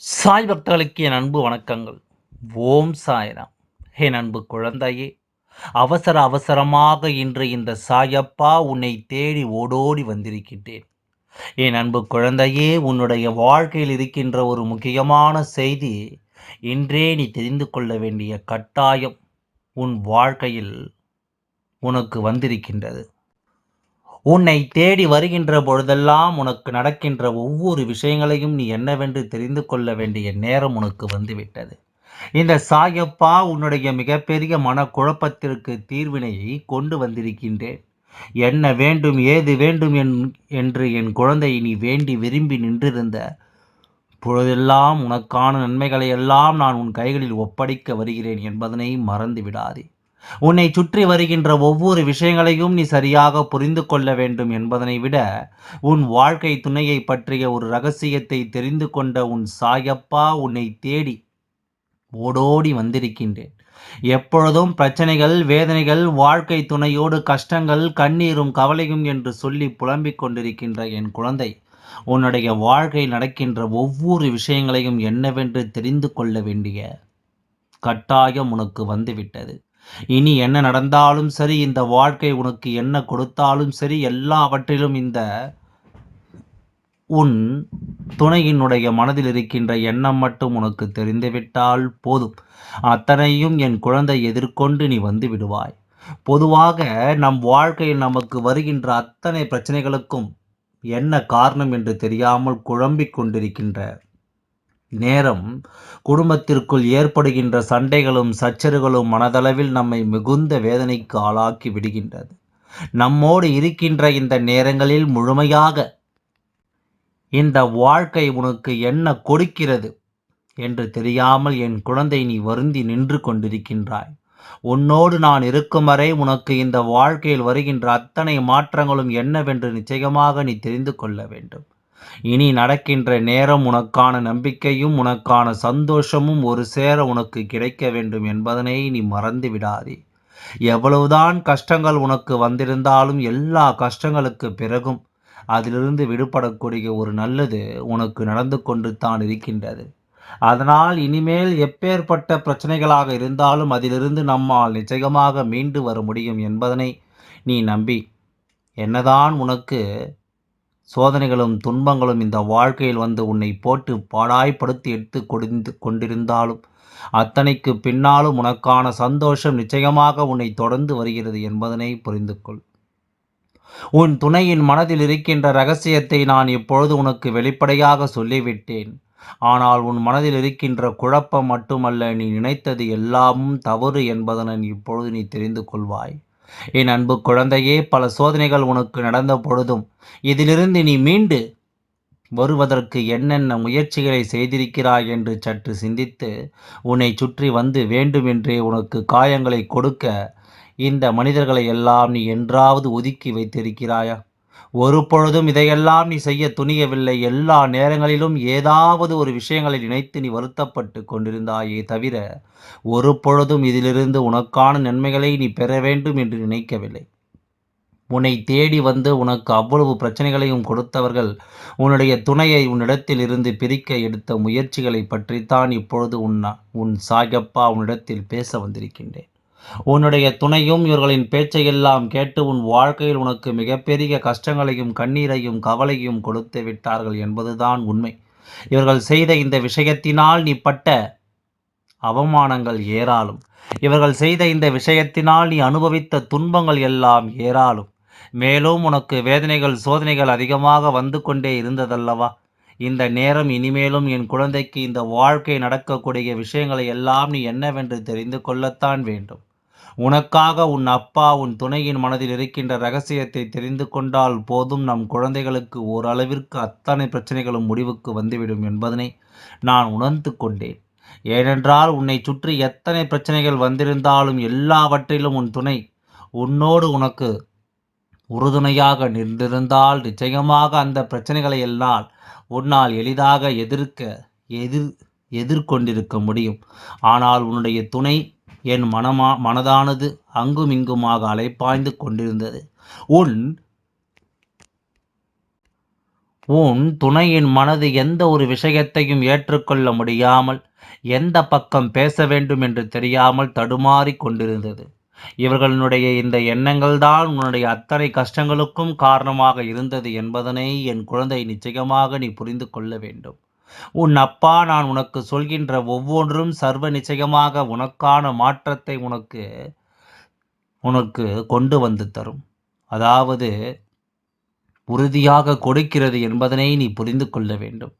சாய் பக்தர்களுக்கு என் அன்பு வணக்கங்கள். ஓம் சாய்ராம். என் அன்பு குழந்தையே, அவசரமாக இன்று இந்த சாயப்பா உன்னை தேடி ஓடோடி வந்திருக்கின்றேன். என் அன்பு குழந்தையே, உன்னுடைய வாழ்க்கையில் இருக்கின்ற ஒரு முக்கியமான செய்தி இன்றே நீ தெரிந்து கொள்ள வேண்டிய கட்டாயம் உன் வாழ்க்கையில் உனக்கு வந்திருக்கின்றது. உன்னை தேடி வருகின்ற பொழுதெல்லாம் உனக்கு நடக்கின்ற ஒவ்வொரு விஷயங்களையும் நீ என்னவென்று தெரிந்து கொள்ள வேண்டிய நேரம் உனக்கு வந்துவிட்டது. இந்த சாயப்பா உன்னுடைய மிகப்பெரிய மனக்குழப்பத்திற்கு தீர்வினை கொண்டு வந்திருக்கின்றேன். என்ன வேண்டும், ஏது வேண்டும் என்று என் குழந்தை நீ வேண்டி விரும்பி நின்றிருந்த பொழுதெல்லாம் உனக்கான நன்மைகளை எல்லாம் நான் உன் கைகளில் ஒப்படைக்க வருகிறேன் என்பதனை மறந்து விடாதே. உன்னை சுற்றி வருகின்ற ஒவ்வொரு விஷயங்களையும் நீ சரியாக புரிந்து கொள்ள வேண்டும் என்பதனை விட, உன் வாழ்க்கை துணையை பற்றிய ஒரு ரகசியத்தை தெரிந்து கொண்ட உன் சாயப்பா உன்னை தேடி ஓடோடி வந்திருக்கின்றேன். எப்பொழுதும் பிரச்சனைகள், வேதனைகள், வாழ்க்கை துணையோடு கஷ்டங்கள், கண்ணீரும் கவலையும் என்று சொல்லி புலம்பிக் கொண்டிருக்கின்ற என் குழந்தை, உன்னுடைய வாழ்க்கையில் நடக்கின்ற ஒவ்வொரு விஷயங்களையும் என்னவென்று தெரிந்து கொள்ள வேண்டிய கட்டாயம் உனக்கு வந்துவிட்டது. இனி என்ன நடந்தாலும் சரி, இந்த வாழ்க்கை உனக்கு என்ன கொடுத்தாலும் சரி, எல்லாவற்றிலும் இந்த உன் துணையினுடைய மனதில் இருக்கின்ற எண்ணம் மட்டும் உனக்கு தெரிந்துவிட்டால் போதும். அத்தனையும் என் குழந்தை எதிர்கொண்டு நீ வந்து விடுவாய். பொதுவாக நம் வாழ்க்கையில் நமக்கு வருகின்ற அத்தனை பிரச்சனைகளுக்கும் என்ன காரணம் என்று தெரியாமல் குழம்பிக் கொண்டிருக்கின்ற நேரம், குடும்பத்திற்குள் ஏற்படுகின்ற சண்டைகளும் சச்சரவுகளும் மனதளவில் நம்மை மிகுந்த வேதனைக்கு ஆளாக்கி விடுகின்றது. நம்மோடு இருக்கின்ற இந்த நேரங்களில் முழுமையாக இந்த வாழ்க்கை உனக்கு என்ன கொடுக்கிறது என்று தெரியாமல் என் குழந்தை நீ வருந்தி நின்று கொண்டிருக்கின்றாய். உன்னோடு நான் இருக்கும் வரை உனக்கு இந்த வாழ்க்கையில் வருகின்ற அத்தனை மாற்றங்களும் என்னவென்று நிச்சயமாக நீ தெரிந்து கொள்ள வேண்டும். இனி நடக்கின்ற நேரம் உனக்கான நம்பிக்கையும் உனக்கான சந்தோஷமும் ஒரு சேர உனக்கு கிடைக்க வேண்டும் என்பதனை நீ மறந்து விடாதே. எவ்வளவுதான் கஷ்டங்கள் உனக்கு வந்திருந்தாலும் எல்லா கஷ்டங்களுக்கு பிறகும் அதிலிருந்து விடுபடக்கூடிய ஒரு நல்லது உனக்கு நடந்து கொண்டு தான் இருக்கின்றது. அதனால் இனிமேல் எப்பேற்பட்ட பிரச்சனைகளாக இருந்தாலும் அதிலிருந்து நம்மால் நிச்சயமாக மீண்டு வர முடியும் என்பதனை நீ நம்பி, என்னதான் உனக்கு சோதனைகளும் துன்பங்களும் இந்த வாழ்க்கையில் வந்து உன்னை போட்டு பாடாய்படுத்தி எடுத்து கொண்டிருந்தாலும் அத்தனைக்கு பின்னாலும் உனக்கான சந்தோஷம் நிச்சயமாக உன்னை தொடர்ந்து வருகிறது என்பதனை புரிந்து கொள். உன் துணையின் மனதில் இருக்கின்ற ரகசியத்தை நான் இப்பொழுது உனக்கு வெளிப்படையாக சொல்லிவிட்டேன். ஆனால் உன் மனதில் இருக்கின்ற குழப்பம் மட்டுமல்ல, நீ நினைத்தது எல்லாமும் தவறு என்பதனை இப்பொழுது நீ தெரிந்து கொள்வாய். என் அன்பு குழந்தையே, பல சோதனைகள் உனக்கு நடந்த பொழுதும் இதிலிருந்து நீ மீண்டு வருவதற்கு என்னென்ன முயற்சிகளை செய்திருக்கிறாய் என்று சற்று சிந்தித்து, உன்னை சுற்றி வந்து வேண்டுமென்றே உனக்கு காயங்களை கொடுக்க இந்த மனிதர்களை எல்லாம் நீ என்றாவது ஒதுக்கி வைத்திருக்கிறாயா? ஒரு பொழுதும் இதையெல்லாம் நீ செய்ய துணியவில்லை. எல்லா நேரங்களிலும் ஏதாவது ஒரு விஷயங்களை நினைத்து நீ வருத்தப்பட்டு கொண்டிருந்தாயே தவிர, ஒரு பொழுதும் இதிலிருந்து உனக்கான நன்மைகளை நீ பெற வேண்டும் என்று நினைக்கவில்லை. உன்னை தேடி வந்து உனக்கு அவ்வளவு பிரச்சனைகளையும் கொடுத்தவர்கள் உன்னுடைய துணையை உன்னிடத்தில் இருந்து பிரிக்க எடுத்த முயற்சிகளை பற்றித்தான் இப்பொழுது உன் சாயப்பா உன்னிடத்தில் பேச வந்திருக்கின்றேன். உன்னுடைய துணையும் இவர்களின் பேச்சையெல்லாம் கேட்டு உன் வாழ்க்கையில் உனக்கு மிகப்பெரிய கஷ்டங்களையும் கண்ணீரையும் கவலையும் கொடுத்து விட்டார்கள் என்பதுதான் உண்மை. இவர்கள் செய்த இந்த விஷயத்தினால் நீ பட்ட அவமானங்கள் ஏராளம். இவர்கள் செய்த இந்த விஷயத்தினால் நீ அனுபவித்த துன்பங்கள் எல்லாம் ஏராளம். மேலும் உனக்கு வேதனைகள் சோதனைகள் அதிகமாக வந்து கொண்டே இருந்ததல்லவா? இந்த நேரம் இனிமேலும் என் குழந்தைக்கு இந்த வாழ்க்கை நடக்கக்கூடிய விஷயங்களை எல்லாம் நீ என்னவென்று தெரிந்து கொள்ளத்தான் வேண்டும். உனக்காக உன் அப்பா உன் துணையின் மனதில் இருக்கின்ற ரகசியத்தை தெரிந்து கொண்டால் போதும், நம் குழந்தைகளுக்கு ஓரளவிற்கு அத்தனை பிரச்சனைகளும் முடிவுக்கு வந்துவிடும் என்பதனை நான் உணர்ந்து கொண்டேன். ஏனென்றால் உன்னை சுற்றி எத்தனை பிரச்சனைகள் வந்திருந்தாலும் எல்லாவற்றிலும் உன் துணை உன்னோடு உனக்கு உறுதுணையாக நின்றிருந்தால் நிச்சயமாக அந்த பிரச்சனைகளை எல்லாம் உன்னால் எளிதாக எதிர்கொண்டிருக்க முடியும். ஆனால் உன்னுடைய துணை என் மனதானது அங்கும் இங்குமாக அலைப்பாய்ந்து கொண்டிருந்தது. உன் உன் துணையின் மனது எந்த ஒரு விஷயத்தையும் ஏற்றுக்கொள்ள முடியாமல், எந்த பக்கம் பேச வேண்டும் என்று தெரியாமல் தடுமாறிக் கொண்டிருந்தது. இவர்களுடைய இந்த எண்ணங்கள் தான் உன்னுடைய அத்தனை கஷ்டங்களுக்கும் காரணமாக இருந்தது என்பதனை என் குழந்தை நிச்சயமாக நீ புரிந்து கொள்ள வேண்டும். உன் அப்பா நான் உனக்கு சொல்கின்ற ஒவ்வொன்றும் சர்வ நிச்சயமாக உனக்கான மாற்றத்தை உனக்கு உனக்கு கொண்டு வந்து தரும். அதாவது உறுதியாக கொடுக்கிறது என்பதனை நீ புரிந்து கொள்ள வேண்டும்.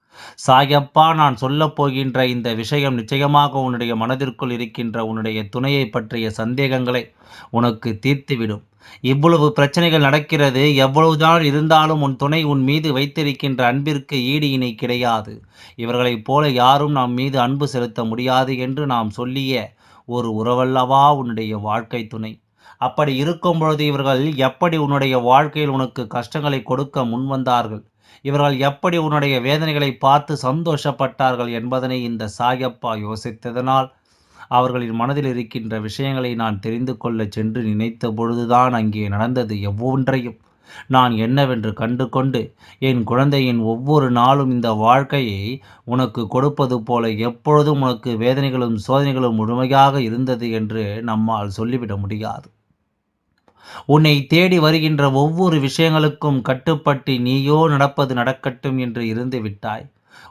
சாயப்பா நான் சொல்லப் போகின்ற இந்த விஷயம் நிச்சயமாக உன்னுடைய மனதிற்குள் இருக்கின்ற உன்னுடைய துணையை பற்றிய சந்தேகங்களை உனக்கு தீர்த்துவிடும். இவ்வளவு பிரச்சனைகள் நடக்கிறது, எவ்வளவுதான் இருந்தாலும் உன் துணை உன் மீது வைத்திருக்கின்ற அன்பிற்கு ஈடு இணை கிடையாது. இவர்களைப் போல யாரும் நம் மீது அன்பு செலுத்த முடியாது என்று நாம் சொல்லிய ஒரு உறவல்லவா உன்னுடைய வாழ்க்கை துணை. அப்படி இருக்கும் பொழுது இவர்கள் எப்படி உன்னுடைய வாழ்க்கையில் உனக்கு கஷ்டங்களை கொடுக்க முன்வந்தார்கள்? இவர்கள் எப்படி உன்னுடைய வேதனைகளை பார்த்து சந்தோஷப்பட்டார்கள் என்பதனை இந்த சாயப்பா யோசித்ததனால், அவர்களின் மனதில் இருக்கின்ற விஷயங்களை நான் தெரிந்து கொள்ளச் சென்று நினைத்த பொழுதுதான் அங்கே நடந்தது ஒவ்வொன்றையும் நான் என்னவென்று கண்டு கொண்டு, என் குழந்தையின் ஒவ்வொரு நாளும் இந்த வாழ்க்கையை உனக்கு கொடுப்பது போல எப்பொழுதும் உனக்கு வேதனைகளும் சோதனைகளும் முழுமையாக இருந்தது என்று நம்மால் சொல்லிவிட முடியாது. உன்னை தேடி வருகின்ற ஒவ்வொரு விஷயங்களுக்கும் கட்டுப்பட்டு நீயோ நடப்பது நடக்கட்டும் என்று இருந்து விட்டாய்.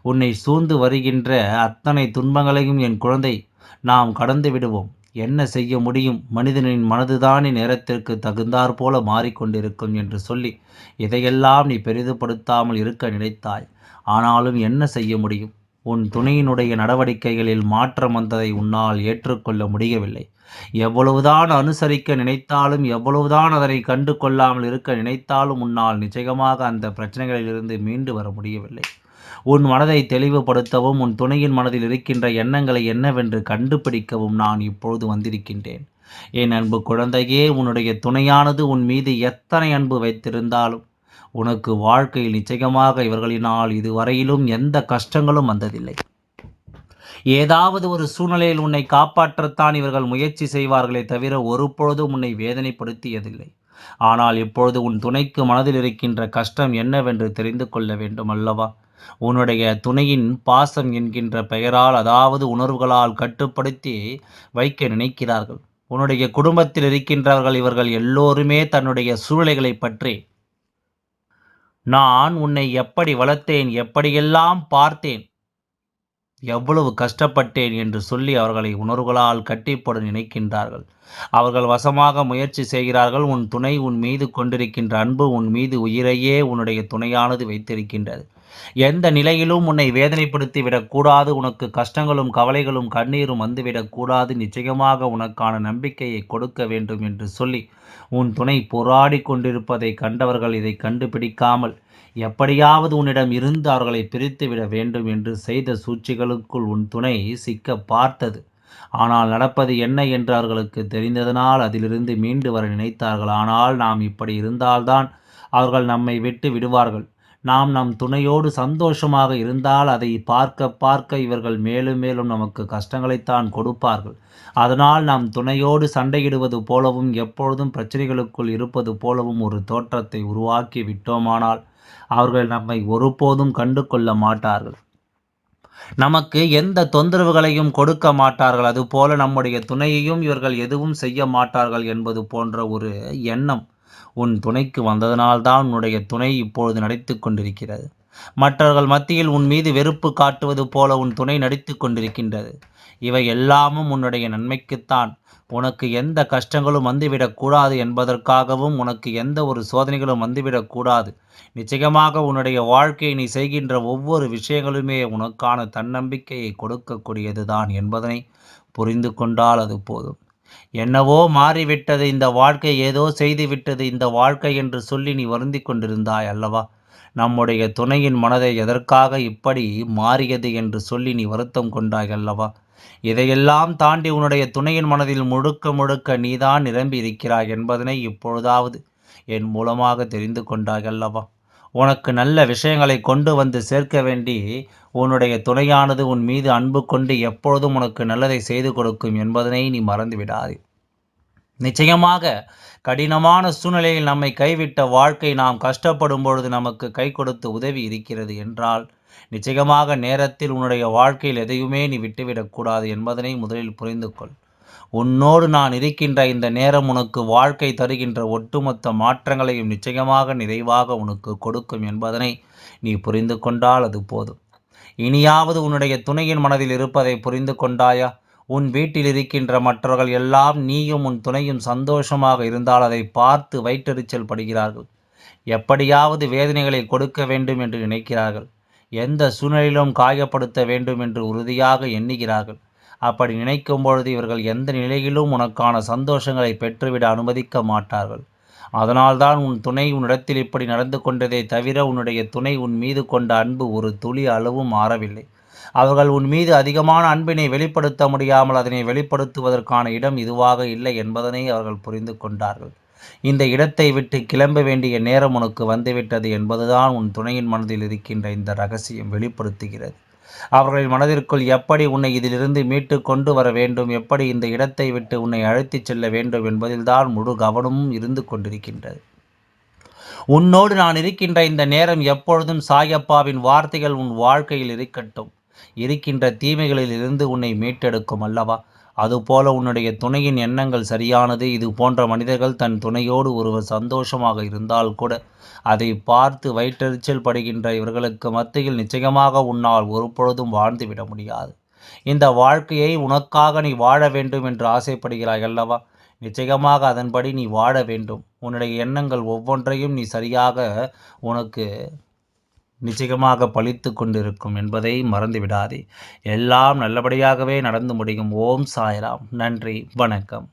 உன்னை சூழ்ந்து வருகின்ற அத்தனை துன்பங்களையும் என் குழந்தை நாம் கடந்து விடுவோம். என்ன செய்ய முடியும்? மனிதனின் மனதுதானே நேரத்திற்கு தகுந்தாற் போல மாறிக்கொண்டிருக்கும் என்று சொல்லி இதையெல்லாம் நீ பெரிதுபடுத்தாமல் இருக்க நினைத்தாய். ஆனாலும் என்ன செய்ய முடியும்? உன் துணையினுடைய நடவடிக்கைகளில் மாற்றம் வந்ததை உன்னால் ஏற்றுக்கொள்ள முடியவில்லை. எவ்வளவுதான் அனுசரிக்க நினைத்தாலும், எவ்வளவுதான் அதனை கண்டு கொள்ளாமல் இருக்க நினைத்தாலும் உன்னால் நிச்சயமாக அந்த பிரச்சனைகளிலிருந்து மீண்டு வர முடியவில்லை. உன் மனதை தெளிவுபடுத்தவும், உன் துணையின் மனதில் இருக்கின்ற எண்ணங்களை என்னவென்று கண்டுபிடிக்கவும் நான் இப்பொழுது வந்திருக்கின்றேன். என் அன்பு குழந்தையே, உன்னுடைய துணையானது உன் மீது எத்தனை அன்பு வைத்திருந்தாலும், உனக்கு வாழ்க்கையில் நிச்சயமாக இவர்களினால் இதுவரையிலும் எந்த கஷ்டங்களும் வந்ததில்லை. ஏதாவது ஒரு சூழ்நிலையில் உன்னை காப்பாற்றத்தான் இவர்கள் முயற்சி செய்வார்களே தவிர ஒருபொழுதும் உன்னை வேதனைப்படுத்தியதில்லை. ஆனால் இப்பொழுது உன் துணைக்கு மனதில் இருக்கின்ற கஷ்டம் என்னவென்று தெரிந்து கொள்ள வேண்டும் அல்லவா? உன்னுடைய துணையின் பாசம் என்கின்ற பெயரால், அதாவது உணர்வுகளால் கட்டுப்படுத்தி வைக்க நினைக்கிறார்கள். உன்னுடைய குடும்பத்தில் இருக்கின்றவர்கள் இவர்கள் எல்லோருமே தன்னுடைய சூழ்நிலைகளை பற்றி, நான் உன்னை எப்படி வளர்த்தேன், எப்படியெல்லாம் பார்த்தேன், எவ்வளவு கஷ்டப்பட்டேன் என்று சொல்லி அவர்களை உணர்வுகளால் கட்டிப்போட நினைக்கின்றார்கள். அவர்கள் வசமாக முயற்சி செய்கிறார்கள். உன் துணை உன் மீது கொண்டிருக்கின்ற அன்பு, உன் மீது உயிரையே உன்னுடைய துணையானது வைத்திருக்கின்றது. எந்த நிலையிலும் உன்னை வேதனைப்படுத்தி விடக்கூடாது, உனக்கு கஷ்டங்களும் கவலைகளும் கண்ணீரும் வந்துவிடக்கூடாது, நிச்சயமாக உனக்கான நம்பிக்கையை கொடுக்க வேண்டும் என்று சொல்லி உன் துணை போராடி கொண்டிருப்பதை கண்டவர்கள் இதை கண்டுபிடிக்காமல் எப்படியாவது உன்னிடம் இருந்து அவர்களை பிரித்துவிட வேண்டும் என்று செய்த சூழ்ச்சிகளுக்குள் உன் துணை சிக்க பார்த்தது. ஆனால் நடப்பது என்ன என்று அவர்களுக்கு தெரிந்ததனால் அதிலிருந்து மீண்டு வர நினைத்தார்கள். ஆனால் நாம் இப்படி இருந்தால்தான் அவர்கள் நம்மை விட்டு விடுவார்கள். நாம் நம் துணையோடு சந்தோஷமாக இருந்தால் அதை பார்க்க பார்க்க இவர்கள் மேலும் மேலும் நமக்கு கஷ்டங்களைத்தான் கொடுப்பார்கள். அதனால் நம் துணையோடு சண்டையிடுவது போலவும் எப்பொழுதும் பிரச்சனைகளுக்குள் இருப்பது போலவும் ஒரு தோற்றத்தை உருவாக்கி விட்டோமானால் அவர்கள் நம்மை ஒருபோதும் கண்டு கொள்ள மாட்டார்கள். நமக்கு எந்த தொந்தரவுகளையும் கொடுக்க மாட்டார்கள். அதுபோல நம்முடைய துணையையும் இவர்கள் எதுவும் செய்ய மாட்டார்கள் என்பது போன்ற ஒரு எண்ணம் உன் துணைக்கு வந்ததனால்தான் உன்னுடைய துணை இப்பொழுது நடித்து கொண்டிருக்கிறது. மற்றவர்கள் மத்தியில் உன் மீது வெறுப்பு காட்டுவது போல உன் துணை நடித்து கொண்டிருக்கின்றது. இவை எல்லாமும் உன்னுடைய நன்மைக்குத்தான். உனக்கு எந்த கஷ்டங்களும் வந்துவிடக்கூடாது என்பதற்காகவும், உனக்கு எந்த ஒரு சோதனைகளும் வந்துவிடக்கூடாது. நிச்சயமாக உன்னுடைய வாழ்க்கையை நீ செய்கின்ற ஒவ்வொரு விஷயங்களுமே உனக்கான தன்னம்பிக்கையை கொடுக்கக்கூடியதுதான் என்பதனை புரிந்து கொண்டால் அது போதும். என்னவோ மாறிவிட்டது, இந்த வாழ்க்கை ஏதோ செய்துவிட்டது, இந்த வாழ்க்கை என்று சொல்லி நீ வருந்திக் கொண்டிருந்தாய் அல்லவா? நம்முடைய துணையின் மனதை எதற்காக இப்படி மாறியது என்று சொல்லி நீ வருத்தம் கொண்டாய் அல்லவா? இதையெல்லாம் தாண்டி உன்னுடைய துணையின் மனதில் முழுக்க முழுக்க நீதான் நிரம்பி இருக்கிறாய் என்பதனை இப்பொழுதாவது என் மூலமாக தெரிந்து கொண்டாய் அல்லவா? உனக்கு நல்ல விஷயங்களை கொண்டு வந்து சேர்க்க வேண்டி உன்னுடைய துணையானது உன் மீது அன்பு கொண்டு எப்பொழுதும் உனக்கு நல்லதை செய்து கொடுக்கும் என்பதனை நீ மறந்து விடாதே. நிச்சயமாக கடினமான சூழ்நிலையில் நம்மை கைவிட்ட வாழ்க்கை நாம் கஷ்டப்படும் பொழுது நமக்கு கை கொடுத்து உதவி இருக்கிறது என்றால், நிச்சயமாக நேரத்தில் உன்னுடைய வாழ்க்கையில் எதையுமே நீ விட்டுவிடக்கூடாது என்பதனை முதலில் புரிந்து கொள். உன்னோடு நான் இருக்கின்ற இந்த நேரம் உனக்கு வாழ்க்கை தருகின்ற ஒட்டுமொத்த மாற்றங்களையும் நிச்சயமாக நிறைவாக உனக்கு கொடுக்கும் என்பதனை நீ புரிந்து கொண்டால் அது போதும். இனியாவது உன்னுடைய துணையின் மனதில் இருப்பதை புரிந்து கொண்டாயா? உன் வீட்டில் இருக்கின்ற மற்றவர்கள் எல்லாம் நீயும் உன் துணையும் சந்தோஷமாக இருந்தால் அதை பார்த்து வயிற்றெரிச்சல் படுகிறார்கள். எப்படியாவது வேதனைகளை கொடுக்க வேண்டும் என்று நினைக்கிறார்கள். எந்த சூழ்நிலையிலும் காயப்படுத்த வேண்டும் என்று உறுதியாக எண்ணுகிறார்கள். அப்படி நினைக்கும் பொழுது இவர்கள் எந்த நிலையிலும் உனக்கான சந்தோஷங்களை பெற்றுவிட அனுமதிக்க மாட்டார்கள். அதனால்தான் உன் துணை உன்னிடத்தில் இப்படி நடந்து கொண்டதே தவிர உன்னுடைய துணை உன் மீது கொண்ட அன்பு ஒரு துளி அளவும் மாறவில்லை. அவர்கள் உன் மீது அதிகமான அன்பினை வெளிப்படுத்த முடியாமல் அதனை வெளிப்படுத்துவதற்கான இடம் இதுவாக இல்லை என்பதனை அவர்கள் புரிந்து கொண்டார்கள். இந்த இடத்தை விட்டு கிளம்ப வேண்டிய நேரம் உனக்கு வந்துவிட்டது என்பதுதான் உன் துணையின் மனதில் இருக்கின்ற இந்த ரகசியம் வெளிப்படுத்துகிறது. அவர்களின் மனதிற்குள் எப்படி உன்னை இதிலிருந்து மீட்டு கொண்டு வர வேண்டும், எப்படி இந்த இடத்தை விட்டு உன்னை அழைத்துச் செல்ல வேண்டும் என்பதில்தான் முழு கவனமும் இருந்து கொண்டிருக்கின்றது. உன்னோடு நான் இருக்கின்ற இந்த நேரம் எப்பொழுதும் சாயப்பாவின் வார்த்தைகள் உன் வாழ்க்கையில் இருக்கட்டும். இருக்கின்ற தீமைகளில் இருந்து உன்னை மீட்டெடுக்கும் அல்லவா? அதுபோல உன்னுடைய துணையின் எண்ணங்கள் சரியானது. இது போன்ற மனிதர்கள் தன் துணையோடு ஒருவர் சந்தோஷமாக இருந்தால் கூட அதை பார்த்து வயிற்றெரிச்சல் படுகின்ற இவர்களுக்கு மத்தியில் நிச்சயமாக உன்னால் ஒருபொழுதும் வாழ்ந்துவிட முடியாது. இந்த வாழ்க்கையை உனக்காக நீ வாழ வேண்டும் என்று ஆசைப்படுகிறாய் அல்லவா? நிச்சயமாக அதன்படி நீ வாழ வேண்டும். உன்னுடைய எண்ணங்கள் ஒவ்வொன்றையும் நீ சரியாக உனக்கு நிச்சயமாக பலித்து கொண்டிருக்கும் என்பதை மறந்துவிடாதே. எல்லாம் நல்லபடியாகவே நடந்து முடியும். ஓம் சாய்ராம். நன்றி, வணக்கம்.